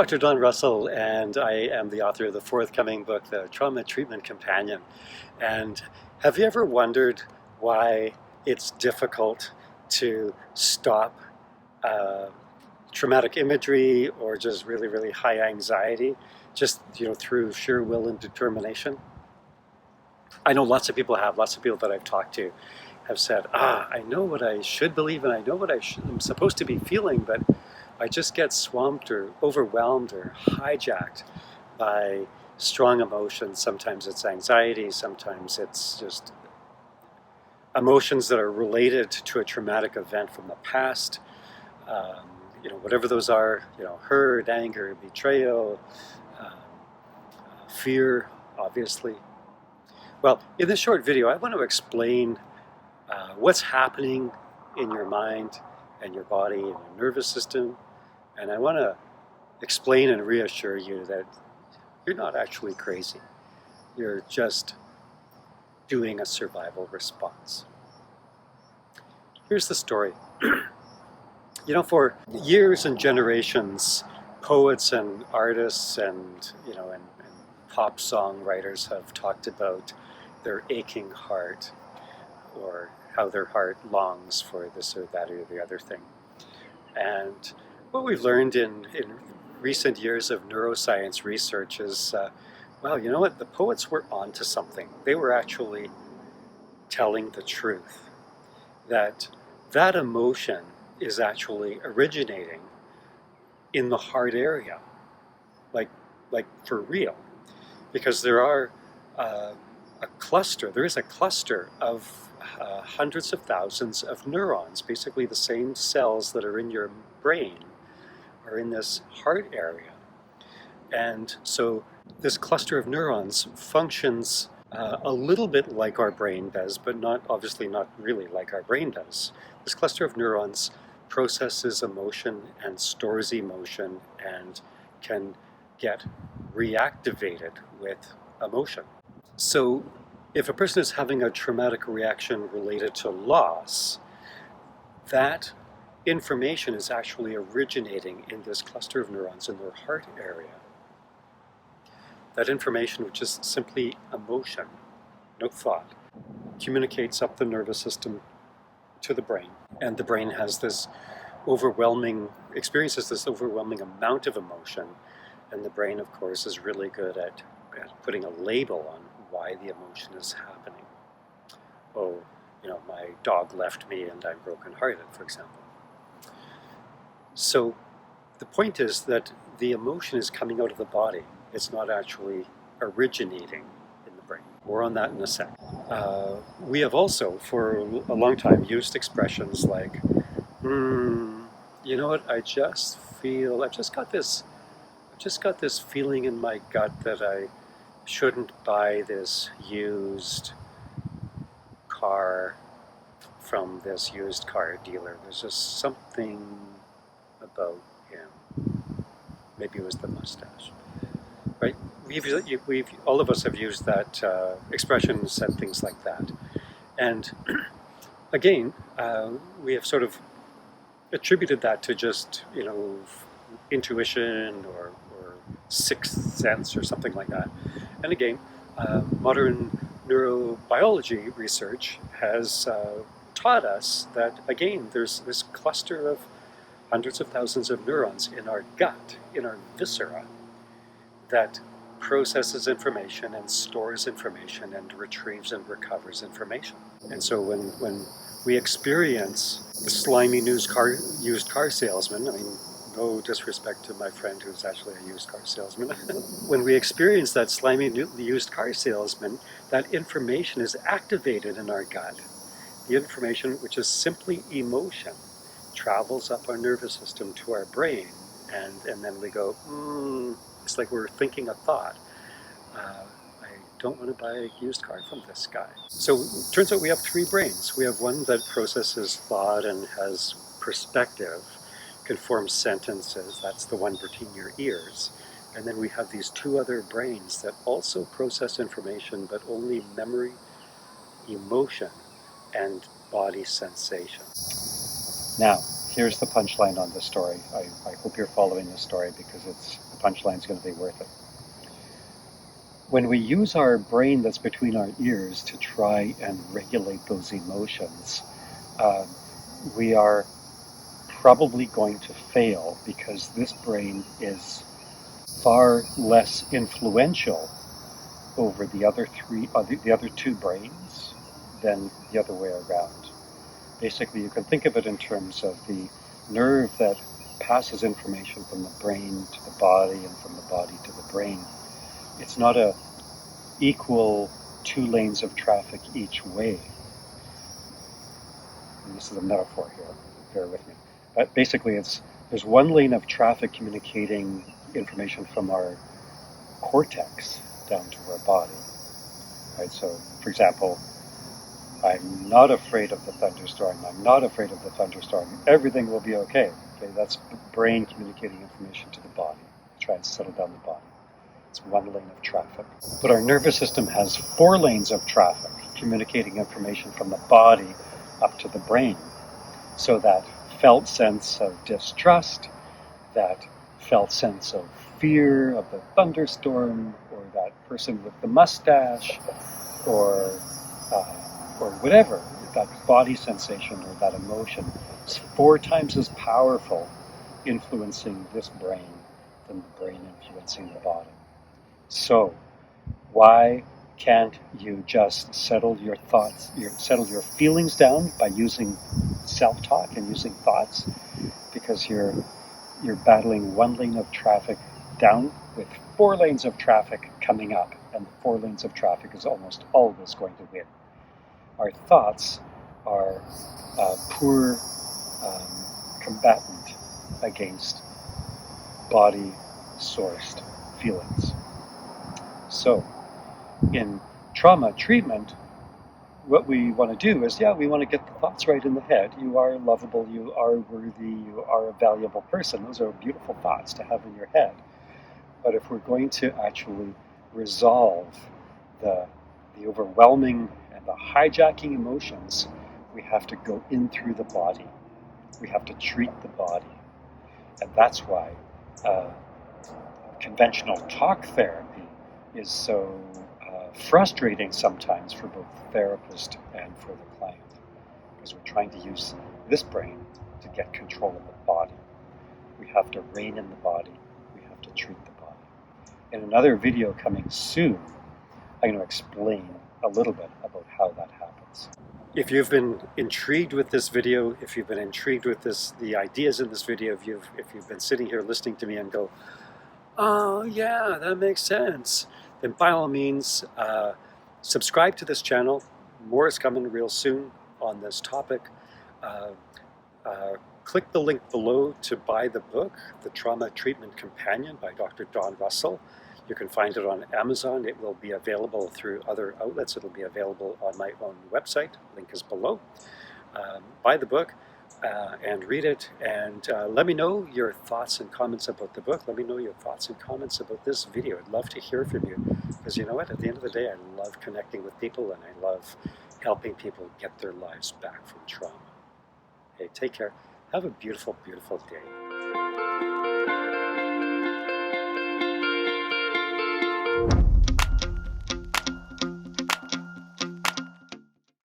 Dr. Don Russell, and I am the author of the forthcoming book, The Trauma Treatment Companion. And have you ever wondered why it's difficult to stop traumatic imagery or just really, really high anxiety, just through sheer will and determination? I know lots of people that I've talked to have said, I know what I should believe and I know what I'm supposed to be feeling, but I just get swamped or overwhelmed or hijacked by strong emotions. Sometimes it's anxiety, sometimes it's just emotions that are related to a traumatic event from the past. Whatever those are, hurt, anger, betrayal, fear, obviously. Well, in this short video, I want to explain what's happening in your mind and your body and your nervous system. And I want to explain and reassure you that you're not actually crazy. You're just doing a survival response. Here's the story. For years and generations, poets and artists and pop songwriters have talked about their aching heart, or how their heart longs for this or that or the other thing. And what we've learned in recent years of neuroscience research is, the poets were onto something. They were actually telling the truth, that emotion is actually originating in the heart area, like for real, because there is a cluster of hundreds of thousands of neurons, basically the same cells that are in your brain are in this heart area. And so this cluster of neurons functions a little bit like our brain does, but obviously not really like our brain does. This cluster of neurons processes emotion and stores emotion and can get reactivated with emotion. So if a person is having a traumatic reaction related to loss, that information is actually originating in this cluster of neurons in their heart area. That information, which is simply emotion, no thought, communicates up the nervous system to the brain. And the brain has experiences this overwhelming amount of emotion. And the brain, of course, is really good at putting a label on why the emotion is happening. My dog left me and I'm brokenhearted, for example. So the point is that the emotion is coming out of the body. It's not actually originating in the brain. More on that in a sec. We have also, for a long time, used expressions like, I've just got this feeling in my gut that I shouldn't buy this used car from this used car dealer. There's just something about him. Maybe it was the mustache, right? All of us have used that expression, said things like that. And again, we have sort of attributed that to just, intuition or sixth sense or something like that. And again, modern neurobiology research has taught us that, again, there's this cluster of hundreds of thousands of neurons in our gut, in our viscera, that processes information and stores information and retrieves and recovers information. And so when we experience the slimy used car salesman, no disrespect to my friend who's actually a used car salesman, when we experience that slimy used car salesman, that information is activated in our gut. The information, which is simply emotion, travels up our nervous system to our brain, and then we go, it's like we're thinking a thought. I don't want to buy a used car from this guy. So it turns out we have three brains. We have one that processes thought and has perspective, can form sentences. That's the one between your ears. And then we have these two other brains that also process information, but only memory, emotion, and body sensation. Now, here's the punchline on the story. I hope you're following the story because it's punchline's going to be worth it. When we use our brain that's between our ears to try and regulate those emotions, we are probably going to fail, because this brain is far less influential over the other two brains than the other way around. Basically, you can think of it in terms of the nerve that passes information from the brain to the body and from the body to the brain. It's not a equal 2 lanes of traffic each way. And this is a metaphor here, bear with me. But basically, there's 1 lane of traffic communicating information from our cortex down to our body. Right? So, for example, I'm not afraid of the thunderstorm. I'm not afraid of the thunderstorm. Everything will be okay. Okay, that's the brain communicating information to the body, try and settle down the body. It's 1 lane of traffic. But our nervous system has 4 lanes of traffic communicating information from the body up to the brain. So that felt sense of distrust, that felt sense of fear of the thunderstorm, or that person with the mustache, or whatever, that body sensation or that emotion is 4 times as powerful influencing this brain than the brain influencing the body. So, why can't you just settle your thoughts, settle your feelings down by using self-talk and using thoughts? Because you're battling 1 lane of traffic down with 4 lanes of traffic coming up, and the 4 lanes of traffic is almost always going to win. Our thoughts are a poor combatant against body-sourced feelings. So, in trauma treatment, what we want to do is, we want to get the thoughts right in the head. You are lovable, you are worthy, you are a valuable person. Those are beautiful thoughts to have in your head. But if we're going to actually resolve the overwhelming and the hijacking emotions, we have to go in through the body. We have to treat the body. And that's why conventional talk therapy is so frustrating sometimes for both the therapist and for the client, because we're trying to use this brain to get control of the body. We have to rein in the body. We have to treat the body. In another video coming soon, I'm going to explain a little bit about how that happens. If you've been intrigued with this video, if you've been intrigued with the ideas in this video, if you've been sitting here listening to me and go, oh yeah, that makes sense, then by all means, subscribe to this channel. More is coming real soon on this topic. Click the link below to buy the book, The Trauma Treatment Companion by Dr. Don Russell. You can find it on Amazon. It will be available through other outlets. It'll be available on my own website. Link is below. Buy the book and read it, and let me know your thoughts and comments about the book. Let me know your thoughts and comments about this video. I'd love to hear from you, because you know what? At the end of the day, I love connecting with people, and I love helping people get their lives back from trauma. Hey, take care. Have a beautiful, beautiful day.